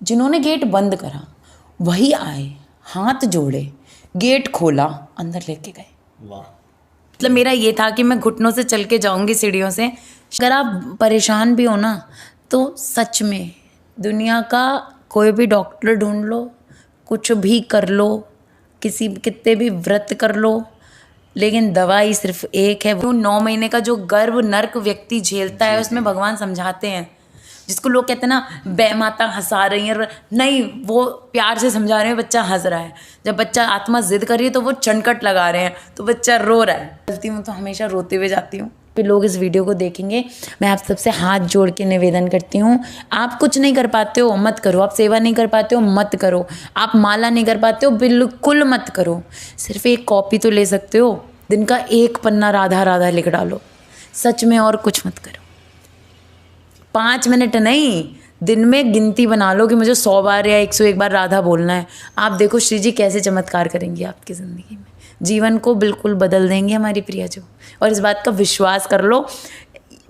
जिन्होंने गेट बंद करा वही आए, हाथ जोड़े, गेट खोला, अंदर लेके गए। वाह। मतलब मेरा ये था कि मैं घुटनों से चल के जाऊंगी सीढ़ियों से। अगर आप परेशान भी हो ना तो सच में दुनिया का कोई भी डॉक्टर ढूंढ लो, कुछ भी कर लो, कितने भी व्रत कर लो, लेकिन दवाई सिर्फ एक है। वो 9 महीने का जो गर्भ नर्क व्यक्ति झेलता है उसमें भगवान समझाते हैं। जिसको लोग कहते हैं ना बे माता हंसा रही है, नहीं, वो प्यार से समझा रहे हैं, बच्चा हंस रहा है। जब बच्चा आत्मा जिद कर रही है तो वो चनकट लगा रहे हैं, तो बच्चा रो रहा है। गलती में तो हमेशा रोते हुए जाती हूँ। फिर लोग इस वीडियो को देखेंगे, मैं आप सबसे हाथ जोड़ के निवेदन करती हूँ, आप कुछ नहीं कर पाते हो मत करो, आप सेवा नहीं कर पाते हो मत करो, आप माला नहीं कर पाते हो बिल्कुल मत करो। सिर्फ एक कॉपी तो ले सकते हो, दिन का 1 पन्ना राधा राधा लिख डालो, सच में, और कुछ मत करो। 5 मिनट नहीं, दिन में गिनती बना लो कि मुझे 100 बार या 101 बार राधा बोलना है। आप देखो श्री जी कैसे चमत्कार करेंगी आपकी ज़िंदगी में, जीवन को बिल्कुल बदल देंगे हमारी प्रिया जो। और इस बात का विश्वास कर लो,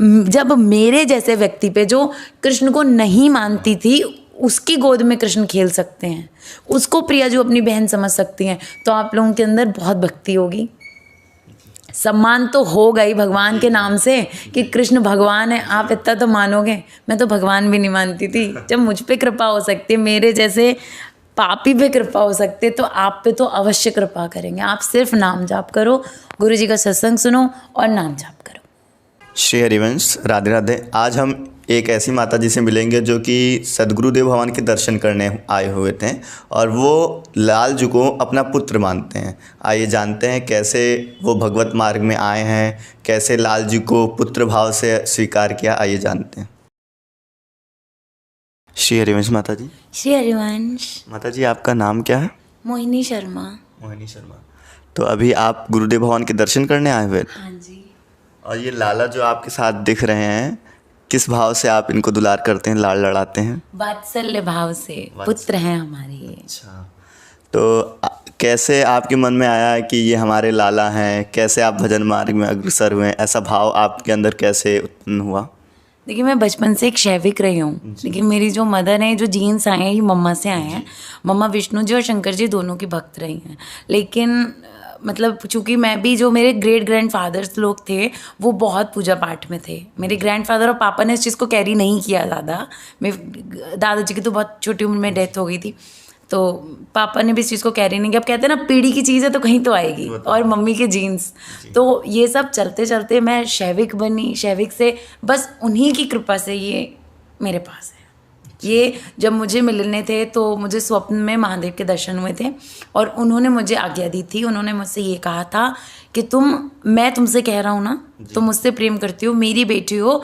जब मेरे जैसे व्यक्ति पे जो कृष्ण को नहीं मानती थी उसकी गोद में कृष्ण खेल सकते हैं, उसको प्रिया जो अपनी बहन समझ सकती हैं, तो आप लोगों के अंदर बहुत भक्ति होगी। सम्मान तो होगा ही भगवान के नाम से कि कृष्ण भगवान है, आप इतना तो मानोगे। मैं तो भगवान भी नहीं मानती थी। जब मुझ पे कृपा हो सकती है, मेरे जैसे पापी पे कृपा हो सकती है, तो आप पे तो अवश्य कृपा करेंगे। आप सिर्फ नाम जाप करो, गुरु जी का सत्संग सुनो और नाम जाप करो। श्री हरिवंश, राधे राधे। आज हम एक ऐसी माता जी से मिलेंगे जो कि सदगुरुदेव भगवान के दर्शन करने आए हुए थे और वो लाल जी को अपना पुत्र मानते हैं। आइए जानते हैं कैसे वो भगवत मार्ग में आए हैं, कैसे लाल जी को पुत्र भाव से स्वीकार किया, आइए जानते हैं। श्री हरिवंश माता जी। श्री हरिवंश। माता जी, आपका नाम क्या है? मोहिनी शर्मा। मोहिनी शर्मा। तो अभी आप गुरुदेव भगवान के दर्शन करने आए हुए? हाँ जी। और ये लाला जो आपके साथ दिख रहे हैं, किस भाव से आप इनको दुलार करते हैं, लाड़ लड़ाते हैं? वात्सल्य भाव से, पुत्र हैं हमारे ये। अच्छा, तो कैसे आपके मन में आया कि ये हमारे लाला हैं? कैसे आप भजन मार्ग में अग्रसर हुए? ऐसा भाव आपके अंदर कैसे उत्पन्न हुआ? देखिए, मैं बचपन से एक शैविक रही हूँ। देखिए, मेरी जो मदर हैं, जो जीन्स आए हैं, ये मम्मा से आए हैं। मम्मा विष्णु जी और शंकर जी दोनों की भक्त रही हैं। लेकिन मतलब चूँकि मैं भी, जो मेरे ग्रेट ग्रैंड फादर्स लोग थे वो बहुत पूजा पाठ में थे। मेरे ग्रैंडफादर और पापा ने इस चीज़ को कैरी नहीं किया ज़्यादा। मेरे दादाजी की तो बहुत छोटी उम्र में डेथ हो गई थी, तो पापा ने भी इस चीज़ को कैरी नहीं किया। अब कहते हैं ना, पीढ़ी की चीज़ है तो कहीं तो आएगी, और मम्मी के जीन्स, तो ये सब चलते चलते मैं शैविक बनी। शैविक से बस उन्हीं की कृपा से ये मेरे पास है। ये जब मुझे मिलने थे तो मुझे स्वप्न में महादेव के दर्शन हुए थे और उन्होंने मुझे आज्ञा दी थी। उन्होंने मुझसे ये कहा था कि मैं तुमसे कह रहा हूँ ना, तुम मुझसे प्रेम करती हो, मेरी बेटी हो।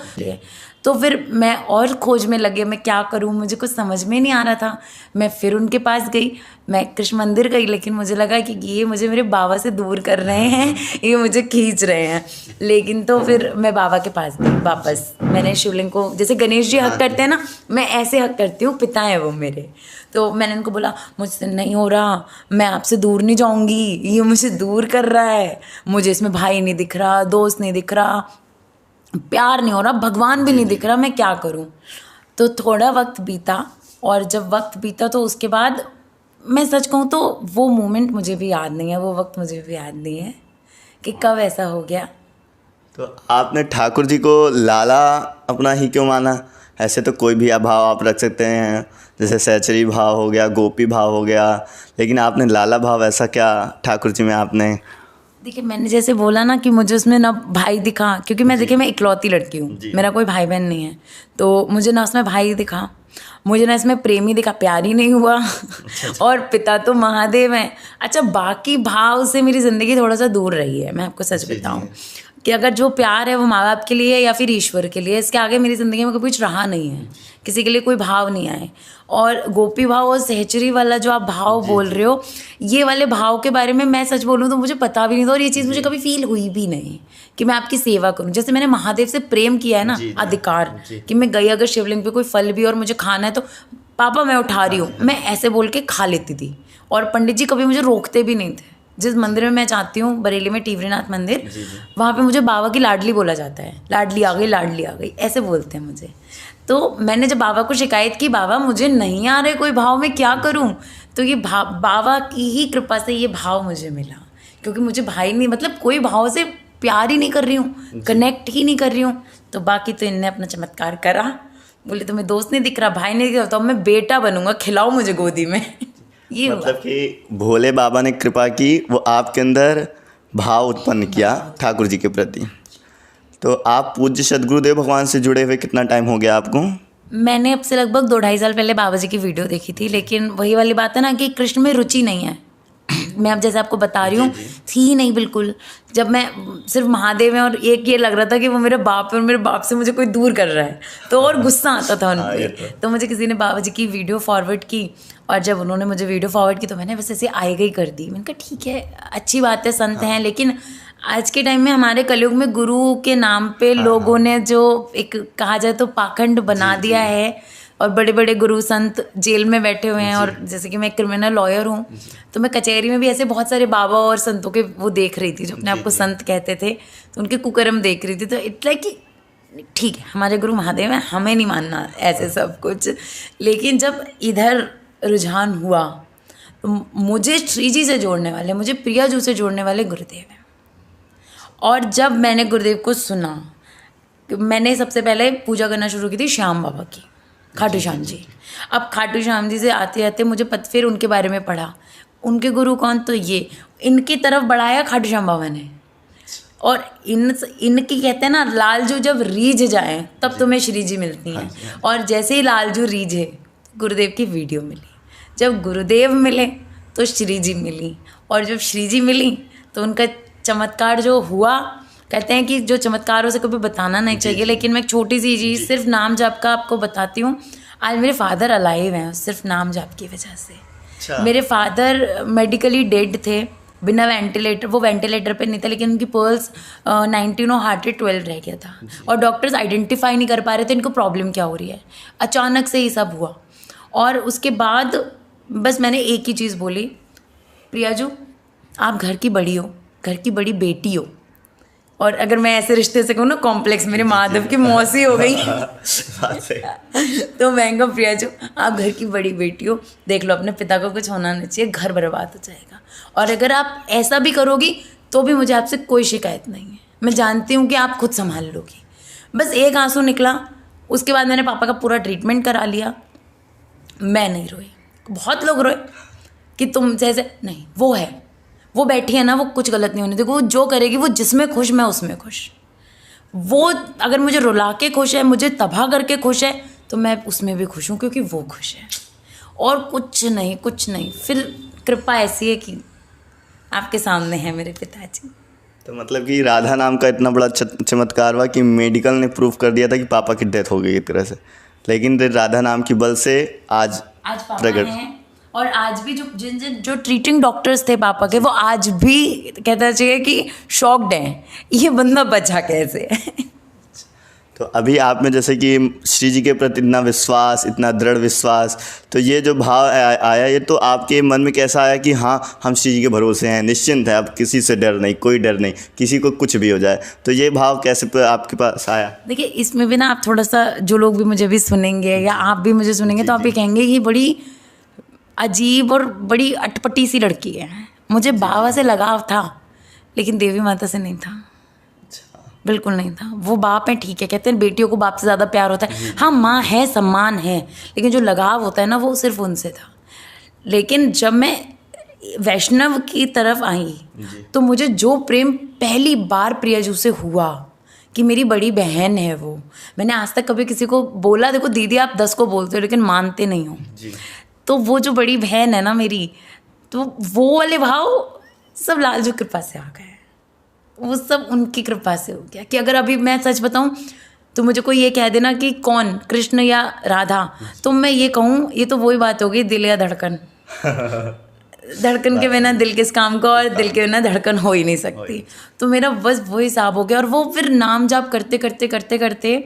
तो फिर मैं और खोज में लगे, मैं क्या करूँ, मुझे कुछ समझ में नहीं आ रहा था। मैं फिर उनके पास गई, मैं कृष्ण मंदिर गई, लेकिन मुझे लगा कि ये मुझे मेरे बाबा से दूर कर रहे हैं, ये मुझे खींच रहे हैं। लेकिन तो फिर मैं बाबा के पास गई वापस। मैंने शिवलिंग को, जैसे गणेश जी हक करते हैं ना, मैं ऐसे हक करती हूँ, पिता है वो मेरे। तो मैंने उनको बोला, मुझसे नहीं हो रहा, मैं आपसे दूर नहीं जाऊँगी, ये मुझे दूर कर रहा है, मुझे इसमें भाई नहीं दिख रहा, दोस्त नहीं दिख रहा, प्यार नहीं हो रहा, भगवान भी नहीं दिख रहा, मैं क्या करूं। तो थोड़ा वक्त बीता, और जब वक्त बीता तो उसके बाद मैं सच कहूँ तो वो मोमेंट मुझे भी याद नहीं है, वो वक्त मुझे भी याद नहीं है कि कब ऐसा हो गया। तो आपने ठाकुर जी को लाला अपना ही क्यों माना? ऐसे तो कोई भी भाव आप रख सकते हैं, जैसे सहचरी भाव हो गया, गोपी भाव हो गया, लेकिन आपने लाला भाव ऐसा क्या ठाकुर जी में आपने? देखिए, मैंने जैसे बोला ना कि मुझे उसमें ना भाई दिखा, क्योंकि मैं, देखिए, मैं इकलौती लड़की हूँ, मेरा कोई भाई बहन नहीं है, तो मुझे ना उसमें भाई दिखा, मुझे ना इसमें प्रेमी दिखा, प्यार ही नहीं हुआ। और पिता तो महादेव हैं। अच्छा, बाकी भाव से मेरी ज़िंदगी थोड़ा सा दूर रही है, मैं आपको सच बताऊँ कि अगर जो प्यार है वो माँ बाप के लिए है या फिर ईश्वर के लिए, इसके आगे मेरी ज़िंदगी में कभी कुछ रहा नहीं है, किसी के लिए कोई भाव नहीं आए। और गोपी भाव और सहचरी वाला जो आप भाव बोल रहे हो, ये वाले भाव के बारे में मैं सच बोलूँ तो मुझे पता भी नहीं था, और ये चीज़ मुझे कभी फील हुई भी नहीं कि मैं आपकी सेवा करूँ। जैसे मैंने महादेव से प्रेम किया है ना, अधिकार, कि मैं गई अगर शिवलिंग पे कोई फल भी और मुझे खाना है तो पापा मैं उठा रही हूँ, मैं ऐसे बोल के खा लेती थी, और पंडित जी कभी मुझे रोकते भी नहीं थे। जिस मंदिर में मैं चाहती हूँ, बरेली में टिवरीनाथ मंदिर, वहाँ पे मुझे बाबा की लाडली बोला जाता है, लाडली आ गई, लाडली आ गई, ऐसे बोलते हैं मुझे। तो मैंने जब बाबा को शिकायत की, बाबा मुझे नहीं आ रहे कोई भाव, में क्या करूं, तो ये बाबा की ही कृपा से ये भाव मुझे मिला, क्योंकि मुझे भाई नहीं, मतलब कोई भाव से प्यार ही नहीं कर रही हूँ, कनेक्ट ही नहीं कर रही हूँ। तो बाकी तो इनने अपना चमत्कार करा, बोले तुम्हें दोस्त नहीं दिख रहा, भाई नहीं दिख रहा, तो अब मैं बेटा बनूंगा, खिलाओ मुझे गोदी में। ये मतलब कि भोले बाबा ने कृपा की, वो आपके अंदर भाव उत्पन्न किया ठाकुर जी के प्रति। तो आप पूज्य सद्गुरुदेव भगवान से जुड़े हुए कितना टाइम हो गया आपको? मैंने अब से लगभग 2-2.5 साल पहले बाबा जी की वीडियो देखी थी, लेकिन वही वाली बात है ना कि कृष्ण में रुचि नहीं है। मैं अब जैसे आपको बता रही हूँ, थी ही नहीं बिल्कुल। जब मैं सिर्फ महादेव है और एक ये लग रहा था कि वो मेरे बाप है और मेरे बाप से मुझे कोई दूर कर रहा है, तो और गुस्सा आता था उन पे। तो मुझे किसी ने बाबा जी की वीडियो फॉरवर्ड की, और जब उन्होंने मुझे वीडियो फॉरवर्ड की तो मैंने बस ऐसे आई गई कर दी। मैंने कहा ठीक है, अच्छी बात है, संत हैं, लेकिन आज के टाइम में हमारे कलयुग में गुरु के नाम पे लोगों ने जो एक कहा जाए तो पाखंड बना दिया है, और बड़े बड़े गुरु संत जेल में बैठे हुए हैं। और जैसे कि मैं क्रिमिनल लॉयर हूँ, तो मैं कचहरी में भी ऐसे बहुत सारे बाबा और संतों के वो देख रही थी जो अपने आप को संत कहते थे, तो उनके कुकर्म देख रही थी। तो इट्स लाइक कि ठीक है, हमारे गुरु महादेव हैं, हमें नहीं मानना ऐसे सब कुछ। लेकिन जब इधर रुझान हुआ तो मुझे श्री जी से जोड़ने वाले, मुझे प्रिया जू से जोड़ने वाले गुरुदेव हैं। और जब मैंने गुरुदेव को सुना, मैंने सबसे पहले पूजा करना शुरू की थी श्याम बाबा की, खाटू श्याम जी। अब खाटू श्याम जी से आते आते मुझे फिर उनके बारे में पढ़ा, उनके गुरु कौन, तो ये इनकी तरफ बढ़ाया खाटू श्याम बाबा ने। और इनकी कहते हैं ना, लालजू जब रीझ जाए तब तुम्हें श्री जी मिलती हैं। और जैसे ही लालजू रीझे, गुरुदेव की वीडियो मिली, जब गुरुदेव मिले तो श्री जी मिली, और जब श्री जी मिली तो उनका चमत्कार जो हुआ, कहते हैं कि जो चमत्कारों से कभी बताना नहीं चाहिए, लेकिन मैं एक छोटी सी चीज़ सिर्फ नाम जाप का आपको बताती हूँ। आज मेरे फादर अलाइव हैं सिर्फ नाम जाप की वजह से। अच्छा। मेरे फादर मेडिकली डेड थे, बिना वेंटिलेटर, वो वेंटिलेटर पे नहीं थे, लेकिन उनकी पल्स 19 और हार्ट रेट 12 रह गया था, और डॉक्टर्स आइडेंटिफाई नहीं कर पा रहे थे इनको प्रॉब्लम क्या हो रही है। अचानक से ही सब हुआ, और उसके बाद बस मैंने एक ही चीज़ बोली, प्रिया जू आप घर की बड़ी हो, घर की बड़ी बेटी हो। और अगर मैं ऐसे रिश्ते से कहूँ ना, कॉम्प्लेक्स, मेरे महादेव की मौसी हो गई। तो मैं कहूँ प्रिया जू आप घर की बड़ी बेटी हो, देख लो अपने पिता को कुछ होना नहीं चाहिए, घर बर्बाद हो जाएगा। और अगर आप ऐसा भी करोगी तो भी मुझे आपसे कोई शिकायत नहीं है, मैं जानती हूँ कि आप खुद संभाल लोगी। बस एक आंसू निकला, उसके बाद मैंने पापा का पूरा ट्रीटमेंट करा लिया। मैं नहीं रोई, बहुत लोग रोए कि तुम जैसे, नहीं, वो है, वो बैठी है ना, वो कुछ गलत नहीं होने, देखो वो जो करेगी, वो जिसमें खुश मैं उसमें खुश। वो अगर मुझे रुला के खुश है, मुझे तबाह करके खुश है, तो मैं उसमें भी खुश हूँ, क्योंकि वो खुश है, और कुछ नहीं, कुछ नहीं। फिर कृपा ऐसी है कि आपके सामने है मेरे पिताजी। तो मतलब कि राधा नाम का इतना बड़ा चमत्कार हुआ कि मेडिकल ने प्रूव कर दिया था कि पापा की डेथ हो गई एक तरह से, लेकिन राधा नाम की बल से आज प्रकट हैं। और आज भी जो ट्रीटिंग डॉक्टर्स थे पापा के, वो आज भी कहना चाहिए कि शॉक्ड हैं, ये बंदा बचा कैसे। तो अभी आप में जैसे कि श्री जी के प्रति इतना विश्वास, इतना दृढ़ विश्वास, तो ये जो भाव आया, ये तो आपके मन में कैसा आया कि हाँ हम श्री जी के भरोसे हैं, निश्चिंत है, अब किसी से डर नहीं, कोई डर नहीं, किसी को कुछ भी हो जाए, तो ये भाव कैसे आपके पास आया? देखिए, इसमें भी ना आप थोड़ा सा, जो लोग भी मुझे भी सुनेंगे या आप भी मुझे सुनेंगे, तो आप ये कहेंगे कि बड़ी अजीब और बड़ी अटपटी सी लड़की है। मुझे बाबा से लगाव था, लेकिन देवी माता से नहीं था, बिल्कुल नहीं था। वो बाप है, ठीक है, कहते हैं बेटियों को बाप से ज़्यादा प्यार होता है, हाँ माँ है, सम्मान है, लेकिन जो लगाव होता है ना, वो सिर्फ उनसे था। लेकिन जब मैं वैष्णव की तरफ आई, तो मुझे जो प्रेम पहली बार प्रियाजू से हुआ कि मेरी बड़ी बहन है वो, मैंने आज तक कभी किसी को बोला, देखो दीदी आप 10 को बोलते हो लेकिन मानते नहीं हो, तो वो जो बड़ी बहन है ना मेरी, तो वो वाले भाव सब लालजू कृपा से आ गए, वो सब उनकी कृपा से हो गया। कि अगर अभी मैं सच बताऊं तो मुझे कोई ये कह देना कि कौन, कृष्ण या राधा, तो मैं ये कहूँ, ये तो वही बात होगी, दिल या धड़कन। धड़कन के बिना दिल किस काम का, और दिल के बिना धड़कन हो ही नहीं सकती। तो मेरा बस वो हिसाब हो गया, और वो फिर नाम जाप करते करते करते करते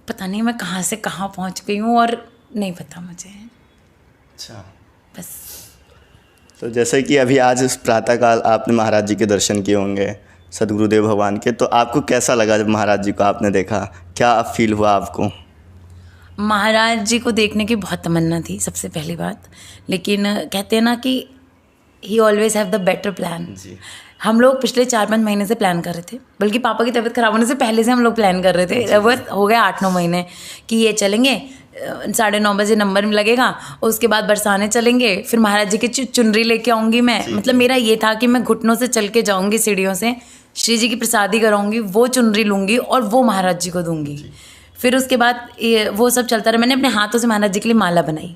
पता नहीं मैं कहाँ से कहाँ पहुँच गई हूँ, और नहीं पता मुझे। अच्छा, बस। तो जैसे कि अभी आज प्रातःकाल आपने महाराज जी के दर्शन किए होंगे, सद्गुरुदेव भगवान के, तो आपको कैसा लगा जब महाराज जी को आपने देखा, क्या फील हुआ आपको? महाराज जी को देखने की बहुत तमन्ना थी सबसे पहली बात, लेकिन कहते हैं ना कि he always have the better plan. जी। हम लोग पिछले 4-5 महीने से प्लान कर रहे थे, बल्कि पापा की तबीयत खराब होने से पहले से हम लोग प्लान कर रहे थे। बस हो गया 8-9 महीने कि ये चलेंगे, 9:30 बजे नंबर लगेगा, उसके बाद बरसाने चलेंगे, फिर महाराज जी की चुनरी लेके आऊँगी मैं। मतलब मेरा ये था कि मैं घुटनों से चल के जाऊँगी सीढ़ियों से, श्री जी की प्रसादी कराऊंगी, वो चुनरी लूँगी और वो महाराज जी को दूंगी। फिर उसके बाद वो सब चलता रहा। मैंने अपने हाथों से महाराज जी के लिए माला बनाई।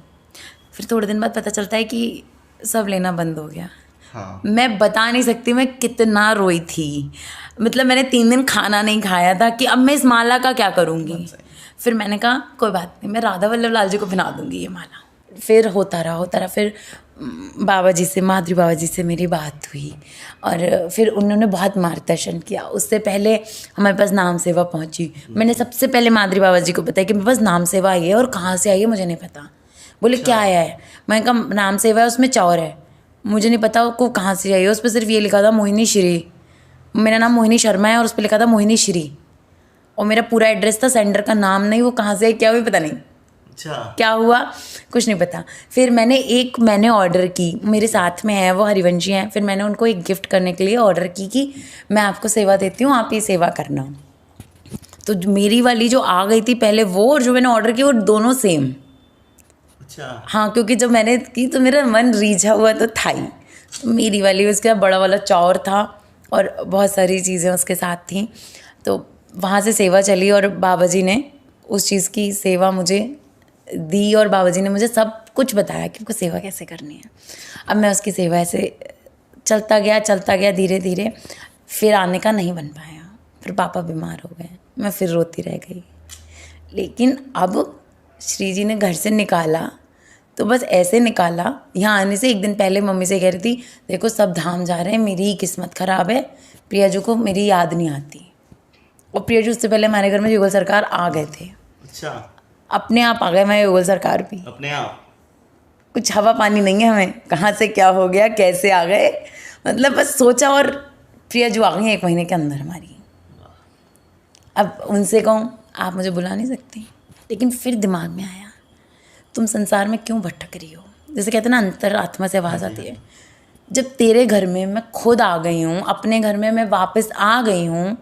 फिर थोड़े दिन बाद पता चलता है कि सब लेना बंद हो गया। हाँ। मैं बता नहीं सकती मैं कितना रोई थी। मतलब मैंने 3 दिन खाना नहीं खाया था कि अब मैं इस माला का क्या करूँगी। फिर मैंने कहा कोई बात नहीं, मैं राधा वल्लभ लाल जी को पहना दूँगी ये माला। फिर होता रहा। फिर बाबा जी से, माधुरी बाबा जी से मेरी बात हुई और फिर उन्होंने बहुत मार्गदर्शन किया। उससे पहले हमारे पास नाम सेवा पहुंची। मैंने सबसे पहले माधुरी बाबा जी को बताया कि मेरे पास नाम सेवा आई है, और कहाँ से आई है मुझे नहीं पता। बोले क्या आया है? मैंने कहा नाम सेवा है, उसमें चौर है, मुझे नहीं पता वो कहाँ से आई है। उस पर सिर्फ ये लिखा था मोहिनी श्री। मेरा नाम मोहिनी शर्मा है और उस पर लिखा था मोहिनी श्री, और मेरा पूरा एड्रेस था, सेंटर का नाम नहीं। वो कहाँ से आई क्या हुई पता नहीं। अच्छा। क्या हुआ कुछ नहीं पता। फिर मैंने ऑर्डर की, मेरे साथ में है वो हरिवंशी हैं। फिर मैंने उनको एक गिफ्ट करने के लिए ऑर्डर की कि मैं आपको सेवा देती हूँ, आप ये सेवा करना। तो मेरी वाली जो आ गई थी पहले वो, और जो मैंने ऑर्डर की वो दोनों सेम। अच्छा। हाँ, क्योंकि जब मैंने की तो मेरा मन रीझा हुआ तो था ही। तो मेरी वाली, उसका बड़ा वाला चौर था और बहुत सारी चीज़ें उसके साथ थी। तो वहाँ से सेवा चली और बाबा जी ने उस चीज़ की सेवा मुझे दी, और बाबा जी ने मुझे सब कुछ बताया कि उनको सेवा कैसे करनी है। अब मैं उसकी सेवा ऐसे चलता गया धीरे धीरे। फिर आने का नहीं बन पाया, फिर पापा बीमार हो गए, मैं फिर रोती रह गई। लेकिन अब श्री जी ने घर से निकाला तो बस ऐसे निकाला। यहाँ आने से एक दिन पहले मम्मी से कह रही थी देखो सब धाम जा रहे हैं, मेरी ही किस्मत ख़राब है, प्रियाजू को मेरी याद नहीं आती। और प्रियाजू उससे पहले हमारे घर में युगल सरकार आ गए थे। अच्छा। अपने आप आ गए, मैं युगल सरकार भी अपने आप। कुछ हवा पानी नहीं है हमें, कहाँ से क्या हो गया, कैसे आ गए, मतलब बस सोचा और प्रियाजू आ गई 1 महीने के अंदर हमारी। अब उनसे कहूँ आप मुझे बुला नहीं सकती, लेकिन फिर दिमाग में आया तुम संसार में क्यों भटक रही हो। जैसे कहते हैं ना अंतर आत्मा से आवाज़ आती है। जब तेरे घर में मैं खुद आ गई हूँ, अपने घर में मैं वापस आ गई हूँ,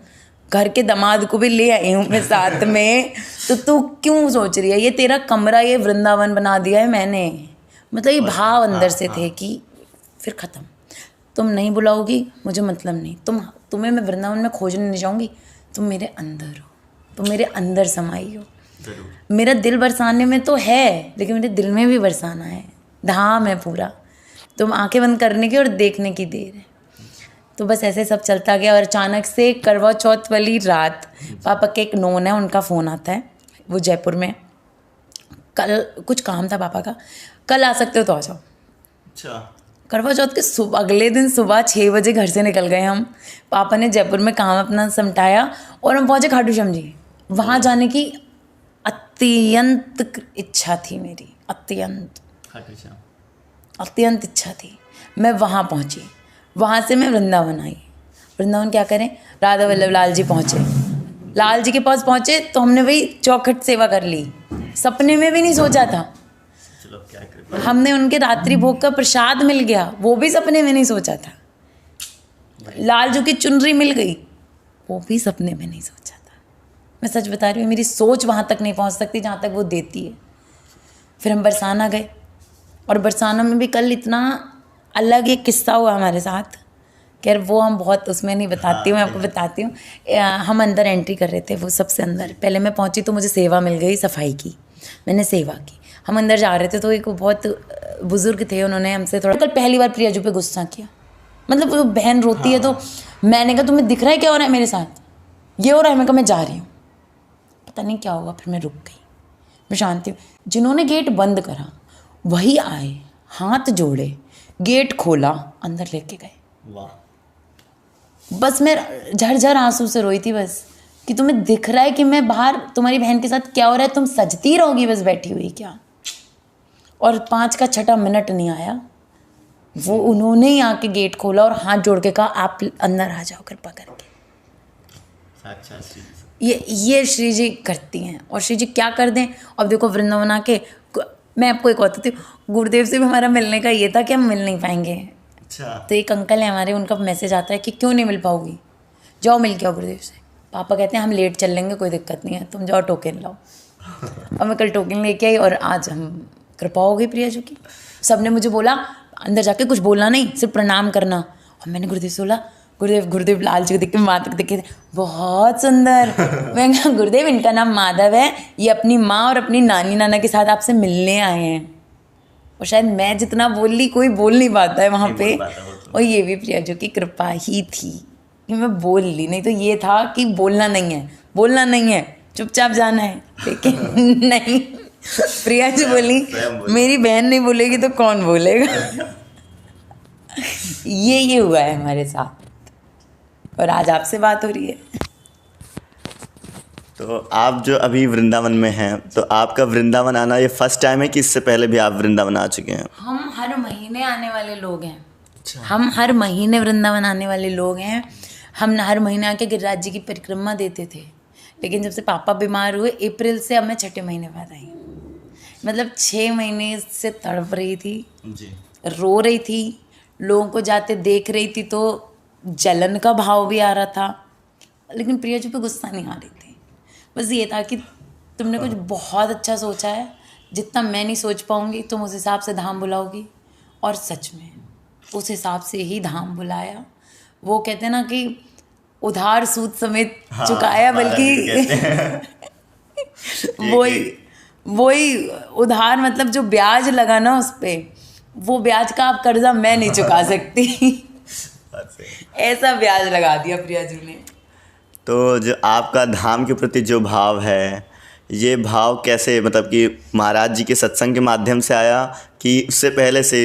घर के दामाद को भी ले आई हूँ मैं साथ में, तो तू क्यों सोच रही है ये तेरा कमरा ये वृंदावन बना दिया है मैंने। मतलब ये भाव अंदर से थे कि फिर ख़त्म, तुम नहीं बुलाओगी मुझे मतलब नहीं, तुम्हें मैं वृंदावन में खोजने नहीं जाऊँगी, तुम मेरे अंदर हो, तुम मेरे अंदर समाई हो। मेरा दिल बरसाने में तो है, लेकिन मेरे दिल में भी बरसाना है, धाम है पूरा। तुम आंखें बंद करने की और देखने की देर है। तो बस ऐसे सब चलता गया। और अचानक से करवा चौथ वाली रात पापा के एक नोन है, उनका फ़ोन आता है, वो जयपुर में, कल कुछ काम था पापा का, कल आ सकते हो तो आ जाओ। अच्छा। करवा चौथ के अगले दिन सुबह 6 बजे घर से निकल गए हम। पापा ने जयपुर में काम अपना समटाया और हम पहुँचे खाटू श्याम जी। वहाँ जाने की अत्यंत इच्छा थी मेरी, अत्यंत इच्छा थी। मैं वहाँ पहुँची, वहाँ से मैं वृंदावन आई। वृंदावन क्या करें, राधा वल्लभ लाल जी पहुँचे, लाल जी के पास पहुँचे तो हमने वही चौखट सेवा कर ली। सपने में भी नहीं सोचा था। चलो क्या करें। हमने उनके रात्रि भोग का प्रसाद मिल गया, वो भी सपने में नहीं सोचा था। लाल जी की चुनरी मिल गई, वो भी सपने में नहीं सोचा था। मैं सच बता रही हूँ, मेरी सोच वहाँ तक नहीं पहुँच सकती जहाँ तक वो देती है। फिर हम बरसाना गए, और बरसाना में भी कल इतना अलग एक किस्सा हुआ हमारे साथ, खैर वो हम बहुत उसमें नहीं बताती हूँ, मैं आपको बताती हूँ। हम अंदर एंट्री कर रहे थे, वो सबसे अंदर पहले मैं पहुँची तो मुझे सेवा मिल गई, सफाई की, मैंने सेवा की। हम अंदर जा रहे थे तो एक बहुत बुजुर्ग थे, उन्होंने हमसे थोड़ा, कल पहली बार प्रियाजू पे गुस्सा किया। मतलब वो बहन रोती है तो मैंने कहा तुम्हें दिख रहा है क्या हो रहा है मेरे साथ, ये हो रहा है। मैं कहा मैं जा रही हूँ, पता नहीं क्या होगा। फिर मैं रुक गई, मैं शांति हूँ। जिन्होंने गेट बंद करा वही आए, हाथ जोड़े, गेट खोला, अंदर लेके गए। वाह। बस मैं झरझर आंसू से रोई थी बस, कि तुम्हें दिख रहा है कि मैं बाहर तुम्हारी बहन के साथ क्या हो रहा है, तुम सजती रहोगी बस बैठी हुई क्या। और 5 का 6 मिनट नहीं आया, वो उन्होंने ही आके गेट खोला और हाथ जोड़ के कहा आप अंदर आ जाओ कृपा करके। अच्छा। ये श्री जी करती हैं। और श्री जी क्या कर दें। अब देखो वृंदावन आके, मैं आपको एक बताती हूँ, गुरुदेव से भी हमारा मिलने का ये था कि हम मिल नहीं पाएंगे। अच्छा। तो एक अंकल है हमारे, उनका मैसेज आता है कि क्यों नहीं मिल पाओगी, जाओ मिल के आओ गुरुदेव से। पापा कहते हैं हम लेट चल लेंगे, कोई दिक्कत नहीं है, तुम जाओ टोकन लाओ। और मैं कल टोकन लेके आई और आज हम कृपा हो गई प्रिया जी की। सबने मुझे बोला अंदर जाके कुछ बोलना नहीं, सिर्फ प्रणाम करना। और मैंने गुरुदेव से बोला, गुरुदेव लाल जी को देख के, माता को देख के बहुत सुंदर। मैं कहा गुरुदेव इनका नाम माधव है, ये अपनी माँ और अपनी नानी नाना के साथ आपसे मिलने आए हैं। और शायद मैं जितना बोल ली कोई बोल नहीं पाता है वहाँ पे। और ये भी प्रिया जी की कृपा ही थी कि मैं बोल ली, नहीं तो ये था कि बोलना नहीं है, चुपचाप जाना है। लेकिन नहीं, प्रिया जी बोली मेरी बहन नहीं बोलेगी तो कौन बोलेगा। ये हुआ है हमारे साथ और आज आपसे बात हो रही है। तो आप जो अभी वृंदावन में हैं, तो आपका वृंदावन आना ये फर्स्ट टाइम है कि इससे पहले भी आप वृंदावन आ चुके हैं? हम हर महीने आने वाले लोग हैं। हम हर महीने वृंदावन आने वाले लोग हैं। हम हर महीने आके गिरिराज जी की परिक्रमा देते थे, लेकिन जब से पापा बीमार हुए अप्रैल से, अब मैं 6ठे महीने बाद आई। मतलब 6 महीने से तड़प रही थी जी, रो रही थी, लोगों को जाते देख रही थी तो जलन का भाव भी आ रहा था, लेकिन प्रिया जी पे गुस्सा नहीं आ रही थी। बस ये था कि तुमने कुछ बहुत अच्छा सोचा है, जितना मैं नहीं सोच पाऊँगी तुम उस हिसाब से धाम बुलाओगी। और सच में उस हिसाब से ही धाम बुलाया। वो कहते हैं ना कि उधार सूद समेत चुकाया, बल्कि वही उधार, मतलब जो ब्याज लगा ना उस पे, वो ब्याज का आप कर्जा मैं नहीं चुका सकती। ऐसा ब्याज लगा दिया प्रिया जी ने। तो जो आपका धाम के प्रति जो भाव है, ये भाव कैसे, मतलब कि महाराज जी के सत्संग के माध्यम से आया कि उससे पहले से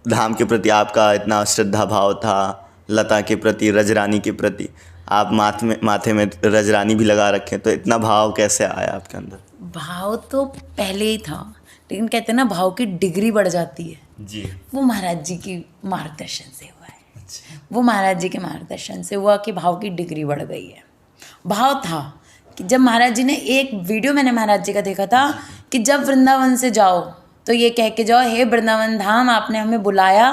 धाम के प्रति आपका इतना श्रद्धा भाव था? लता के प्रति, रजरानी के प्रति, आप माथे में रजरानी भी लगा रखे, तो इतना भाव कैसे आया आपके अंदर? भाव तो पहले ही था, लेकिन कहते हैं ना भाव की डिग्री बढ़ जाती है जी। वो महाराज जी की मार्गदर्शन से हुआ है। वो महाराज जी के मार्गदर्शन से हुआ कि भाव की डिग्री बढ़ गई है। भाव था कि जब महाराज जी ने, एक वीडियो मैंने महाराज जी का देखा था कि जब वृंदावन से जाओ तो ये कह के जाओ, हे वृंदावन धाम आपने हमें बुलाया,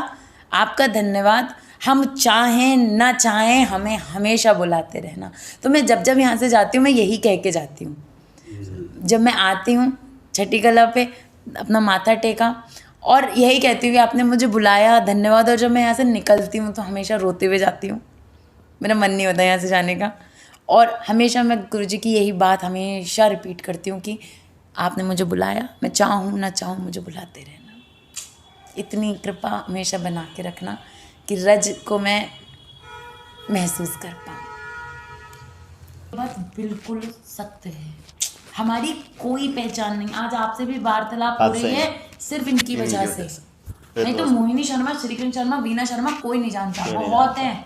आपका धन्यवाद, हम चाहें ना चाहें हमें हमेशा बुलाते रहना। तो मैं जब यहाँ से जाती हूँ मैं यही कह के जाती हूँ। जब मैं आती हूँ छठी कला पे अपना माथा टेका और यही कहती हूँ कि आपने मुझे बुलाया, धन्यवाद। और जब मैं यहाँ से निकलती हूँ तो हमेशा रोते हुए जाती हूँ, मेरा मन नहीं होता यहाँ से जाने का। और हमेशा मैं गुरु जी की यही बात हमेशा रिपीट करती हूँ कि आपने मुझे बुलाया, मैं चाहूँ ना चाहूँ मुझे बुलाते रहना। इतनी कृपा हमेशा बना के रखना कि रज को मैं महसूस कर पाऊँ। बात बिल्कुल सत्य है, हमारी कोई पहचान नहीं। आज आपसे भी वार्तालाप हो रही है सिर्फ इनकी वजह से। नहीं तो मोहिनी शर्मा, श्रीकृष्ण शर्मा, वीना शर्मा कोई नहीं जानता। बहुत हैं,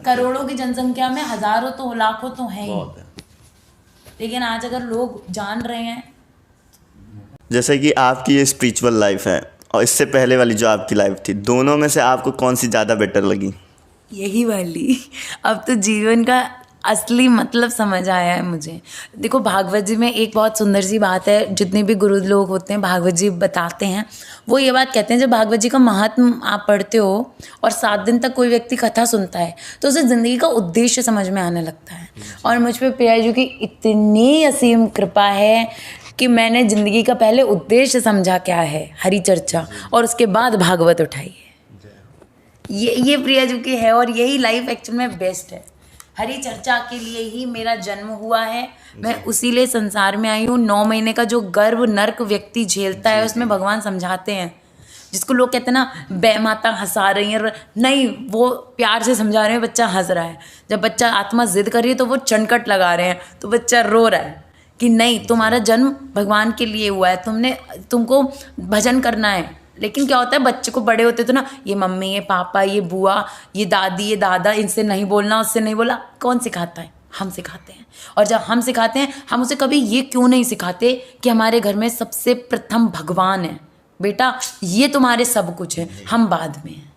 करोड़ों की जनसंख्या में हजारों तो लाखों तो हैं ही, लेकिन आज अगर लोग जान रहे हैं। जैसे कि आपकी ये स्पिरिचुअल लाइफ है और इससे पहले वाली जो आपकी लाइफ थी, दोनों में से आपको कौन सी ज़्यादा बेटर लगी? यही वाली। अब तो जीवन का असली मतलब समझ आया है मुझे। देखो भागवत जी में एक बहुत सुंदर सी बात है, जितने भी गुरु लोग होते हैं भागवत जी बताते हैं, वो ये बात कहते हैं, जब भागवत जी का महात्म आप पढ़ते हो और 7 दिन तक कोई व्यक्ति कथा सुनता है तो उसे ज़िंदगी का उद्देश्य समझ में आने लगता है। और मुझ पर प्रिया जी की इतनी असीम कृपा है कि मैंने ज़िंदगी का पहले उद्देश्य समझा क्या है, हरि चर्चा, और उसके बाद भागवत उठाई है। ये प्रिया जी की है और यही लाइफ एक्चुअल में बेस्ट है। हरि चर्चा के लिए ही मेरा जन्म हुआ है, मैं उसी लिए संसार में आई हूँ। 9 महीने का जो गर्भ नर्क व्यक्ति झेलता है उसमें भगवान समझाते हैं, जिसको लोग कहते हैं ना बे माता हंसा रही है, नहीं, वो प्यार से समझा रहे हैं, बच्चा हंस रहा है। जब बच्चा आत्मा जिद कर रही है तो वो चनकट लगा रहे हैं, तो बच्चा रो रहा है कि नहीं, तुम्हारा जन्म भगवान के लिए हुआ है, तुमको भजन करना है। लेकिन क्या होता है, बच्चे को बड़े होते तो ना, ये मम्मी, ये पापा, ये बुआ, ये दादी, ये दादा, इनसे नहीं बोलना, उससे नहीं बोला। कौन सिखाता है? हम सिखाते हैं। और जब हम सिखाते हैं, हम उसे कभी ये क्यों नहीं सिखाते कि हमारे घर में सबसे प्रथम भगवान है, बेटा ये तुम्हारे सब कुछ है, हम बाद में हैं।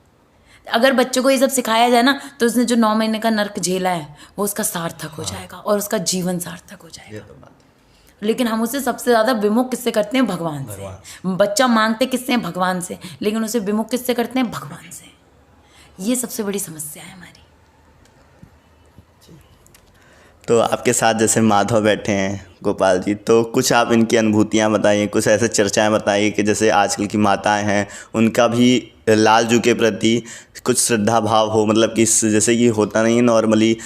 अगर बच्चों को ये सब सिखाया जाए ना तो उसने जो 9 महीने का नर्क झेला है वो उसका सार्थक हो जाएगा और उसका जीवन सार्थक हो जाएगा। ये तो बात है। लेकिन हम उसे सबसे ज़्यादा विमुख किससे करते हैं? भगवान से। बच्चा मांगते किससे हैं? भगवान से। लेकिन उसे विमुख किससे करते हैं? भगवान से। ये सबसे बड़ी समस्या है हमारी। तो आपके साथ जैसे माधव बैठे हैं, गोपाल जी, तो कुछ आप इनकी अनुभूतियाँ बताइए, कुछ ऐसे चर्चाएं बताइए कि जैसे आजकल की माताएं हैं उनका भी लालजू के प्रति कुछ श्रद्धा भाव हो, मतलब कि जैसे कि होता नहीं है नॉर्मली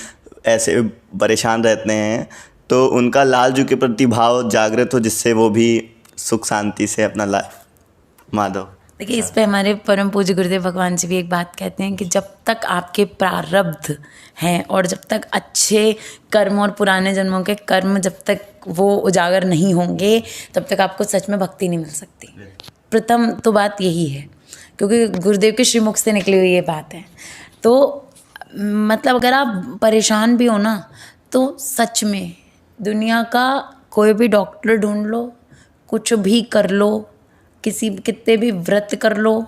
ऐसे परेशान रहते हैं तो उनका लालजू के प्रति भाव जागृत हो जिससे वो भी सुख शांति से अपना लाइफ। माधव देखिए, इस पे हमारे परम पूज्य गुरुदेव भगवान जी भी एक बात कहते हैं कि जब तक आपके प्रारब्ध हैं और जब तक अच्छे कर्म और पुराने जन्मों के कर्म जब तक वो उजागर नहीं होंगे तब तक आपको सच में भक्ति नहीं मिल सकती। प्रथम तो बात यही है, क्योंकि गुरुदेव के श्रीमुख से निकली हुई ये बात है। तो मतलब अगर आप परेशान भी हो ना तो सच में दुनिया का कोई भी डॉक्टर ढूंढ लो, कुछ भी कर लो, कितने भी व्रत कर लो,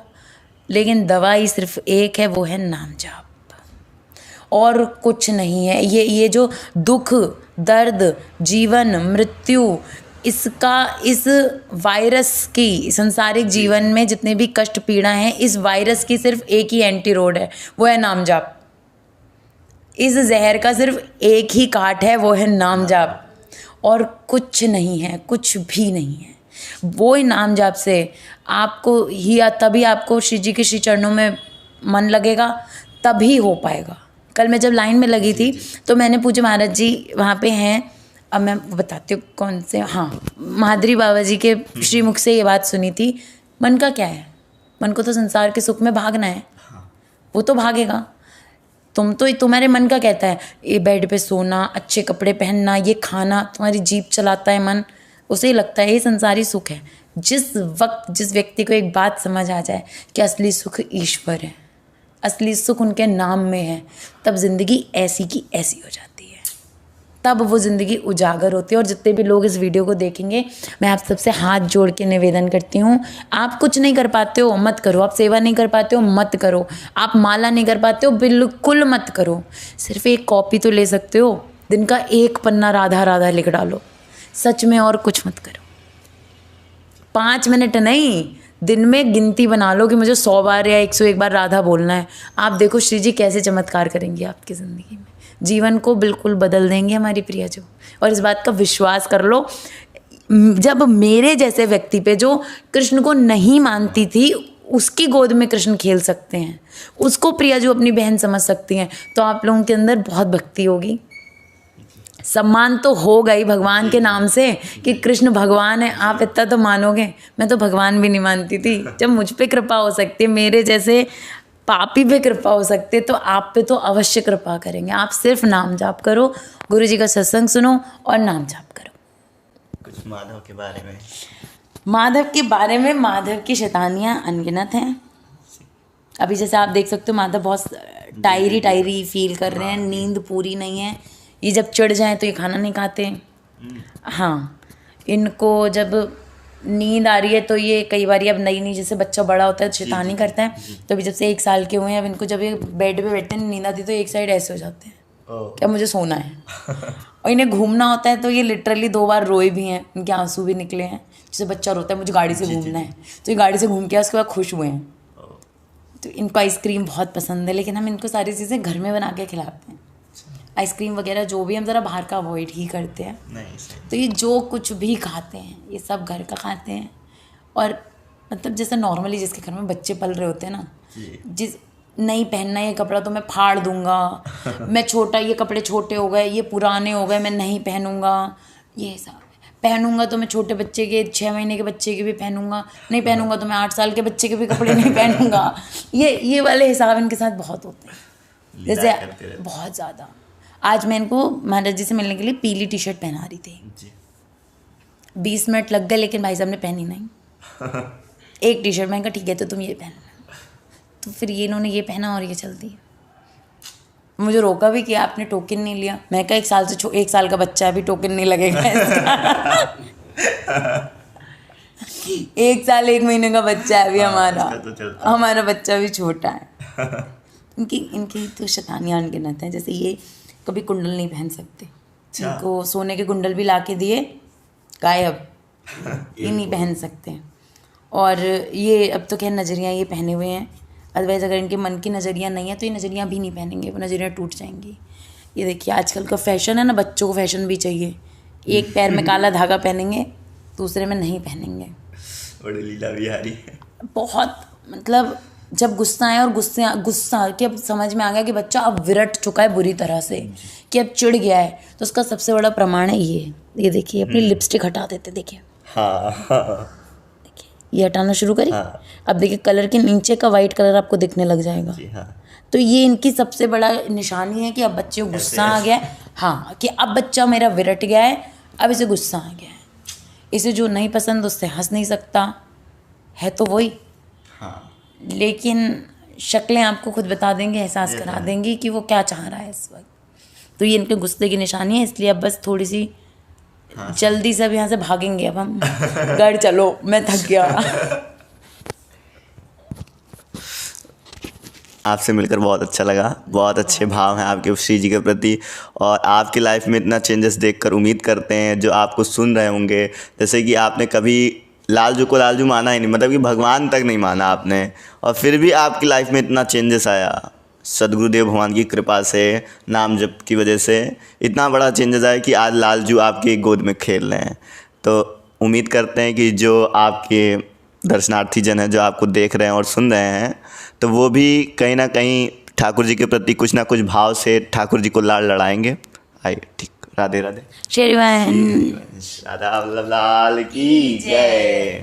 लेकिन दवाई सिर्फ एक है, वो है नाम जाप, और कुछ नहीं है। ये जो दुख दर्द जीवन मृत्यु इसका, इस वायरस की, सांसारिक जीवन में जितने भी कष्ट पीड़ा हैं, इस वायरस की सिर्फ एक ही एंटीरोड है, वो है नाम जाप। इस जहर का सिर्फ एक ही काट है, वो है नाम जाप, और कुछ नहीं है, कुछ भी नहीं है। वो ही नाम जाप से आपको ही, तभी आपको श्री जी के श्री चरणों में मन लगेगा, तभी हो पाएगा। कल मैं जब लाइन में लगी थी तो मैंने पूज्य महाराज जी वहाँ पे हैं, अब मैं बताती हूँ कौन से, हाँ, महाद्री बाबा जी के श्रीमुख से ये बात सुनी थी। मन का क्या है? मन को तो संसार के सुख में भागना है, वो तो भागेगा। तुम्हारे मन का कहता है ये बेड पे सोना, अच्छे कपड़े पहनना, ये खाना, तुम्हारी जीभ चलाता है मन, उसे ही लगता है ये संसारी सुख है। जिस वक्त जिस व्यक्ति को एक बात समझ आ जाए कि असली सुख ईश्वर है, असली सुख उनके नाम में है, तब ज़िंदगी ऐसी की ऐसी हो जाती है, तब वो ज़िंदगी उजागर होती है। और जितने भी लोग इस वीडियो को देखेंगे, मैं आप सबसे हाथ जोड़ के निवेदन करती हूँ, आप कुछ नहीं कर पाते हो मत करो, आप सेवा नहीं कर पाते हो मत करो, आप माला नहीं कर पाते हो बिल्कुल मत करो। सिर्फ एक कॉपी तो ले सकते हो, दिन का एक पन्ना राधा राधा लिख डालो, सच में, और कुछ मत करो। 5 मिनट नहीं, दिन में गिनती बना लो कि मुझे 100 बार या 101 बार राधा बोलना है। आप देखो श्री जी कैसे चमत्कार करेंगे आपकी ज़िंदगी में, जीवन को बिल्कुल बदल देंगे हमारी प्रिया जो। और इस बात का विश्वास कर लो, जब मेरे जैसे व्यक्ति पे जो कृष्ण को नहीं मानती थी, उसकी गोद में कृष्ण खेल सकते हैं, उसको प्रिया जो अपनी बहन समझ सकती हैं, तो आप लोगों के अंदर बहुत भक्ति होगी। सम्मान तो होगा ही भगवान के नाम से कि कृष्ण भगवान है, आप इतना तो मानोगे। मैं तो भगवान भी नहीं मानती थी। जब मुझ पे कृपा हो सकती है, मेरे जैसे पापी पे कृपा हो सकती है, तो आप पे तो अवश्य कृपा करेंगे। आप सिर्फ नाम जाप करो, गुरु जी का सत्संग सुनो और नाम जाप करो। कुछ माधव के बारे में? माधव की शैतानियाँ अनगिनत हैं। अभी जैसे आप देख सकते हो, माधव बहुत टायरी फील कर रहे हैं, नींद पूरी नहीं है। ये जब चिढ़ जाए तो ये खाना नहीं खाते। हाँ, इनको जब नींद आ रही है तो ये कई बार, अब नई जैसे बच्चा बड़ा होता है शैतानी करता है, तो अभी जब से 1 साल के हुए हैं, अब इनको जब ये बेड पे बैठते हैं नींद आती है तो एक साइड ऐसे हो जाते हैं क्या मुझे सोना है। और इन्हें घूमना होता है तो ये लिटरली 2 बार रोए भी हैं, इनके आंसू भी निकले हैं। जैसे बच्चा रोता है मुझे गाड़ी से घूमना है, तो ये गाड़ी से घूम के उसके बाद खुश हुए हैं। तो इनको आइसक्रीम बहुत पसंद है, लेकिन हम इनको सारी चीज़ें घर में बना के खिलाते हैं। आइसक्रीम वगैरह जो भी, हम ज़रा बाहर का अवॉइड ही करते हैं। तो ये जो कुछ भी खाते हैं ये सब घर का खाते हैं। और मतलब जैसे नॉर्मली जिसके घर में बच्चे पल रहे होते हैं ना, जिस नहीं पहनना ये कपड़ा तो मैं फाड़ दूंगा, मैं छोटा, ये कपड़े छोटे हो गए, ये पुराने हो गए, मैं नहीं पहनूंगा, ये हिसाब है। पहनूंगा तो मैं छोटे बच्चे के, 6 महीने के बच्चे के भी पहनूंगा, नहीं पहनूंगा तो मैं 8 साल के बच्चे के भी कपड़े नहीं पहनूंगा। ये वाले हिसाब इनके साथ बहुत होते हैं, जैसे बहुत ज़्यादा। आज मैं इनको महाराज जी से मिलने के लिए पीली टी-शर्ट पहना रही थी, 20 मिनट लग गए, लेकिन भाई साहब ने पहनी नहीं। एक टी-शर्ट, मैंने कहा ठीक है तो तुम ये पहनना, तो फिर ये इन्होंने ये पहना और ये चल दी। मुझे रोका भी किया, आपने टोकन नहीं लिया। मैं कहा 1 साल का बच्चा है, अभी टोकन नहीं लगेगा इसका। 1 साल 1 महीने का बच्चा है अभी हमारा बच्चा भी छोटा है। इनकी इनकी तो शैतानियाँ अनगिनत हैं। जैसे ये कभी कुंडल नहीं पहन सकते, इनको सोने के कुंडल भी ला के दिए, गायब, ये नहीं पहन सकते। और ये अब तो खैर नजरियाँ ये पहने हुए हैं, अदरवाइज़ अगर इनके मन की नजरियाँ नहीं है तो ये नजरियाँ भी नहीं पहनेंगे, वो नजरियाँ टूट जाएंगी। ये देखिए आजकल का फैशन है ना, बच्चों को फैशन भी चाहिए, एक पैर में काला धागा पहनेंगे, दूसरे में नहीं पहनेंगे। बड़ी लीला बिहारी है। बहुत मतलब जब गुस्सा आया और गुस्सा कि अब समझ में आ गया कि बच्चा अब विरट चुका है बुरी तरह से, कि अब चिढ़ गया है, तो उसका सबसे बड़ा प्रमाण है ये देखिए अपनी लिपस्टिक हटा देते, देखिए हाँ ये हटाना शुरू करी। हाँ। अब देखिए कलर के नीचे का वाइट कलर आपको दिखने लग जाएगा। जी हाँ। तो ये इनकी सबसे बड़ा निशानी है कि अब बच्चे को गुस्सा आ गया है। हाँ, कि अब बच्चा मेरा विरट गया है, अब इसे गुस्सा आ गया है, इसे जो नहीं पसंद उससे हंस नहीं सकता है, तो वही। हाँ। लेकिन शक्लें आपको खुद बता देंगे, एहसास करा देंगी कि वो क्या चाह रहा है इस वक्त। तो ये इनके गुस्से की निशानी है, इसलिए अब बस थोड़ी सी जल्दी से अब यहाँ से भागेंगे। अब हम घर चलो, मैं थक गया। आपसे मिलकर बहुत अच्छा लगा, बहुत अच्छे भाव हैं आपके श्री जी के प्रति, और आपकी लाइफ में इतना चेंजेस देखकर उम्मीद करते हैं जो आपको सुन रहे होंगे। जैसे कि आपने कभी लालजू को लालजू माना ही नहीं, मतलब कि भगवान तक नहीं माना आपने, और फिर भी आपकी लाइफ में इतना चेंजेस आया सदगुरुदेव भगवान की कृपा से, नाम जप की वजह से इतना बड़ा चेंजेस आया कि आज लालजू आपकी गोद में खेल रहे हैं। तो उम्मीद करते हैं कि जो आपके दर्शनार्थी जन हैं, जो आपको देख रहे हैं और सुन रहे हैं, तो वो भी कहीं ना कहीं ठाकुर जी के प्रति कुछ ना कुछ भाव से ठाकुर जी को लाड़ लड़ाएंगे। आइए, ठीक, राधे राधे। शेरवान राधा वल्लभ लाल की जय।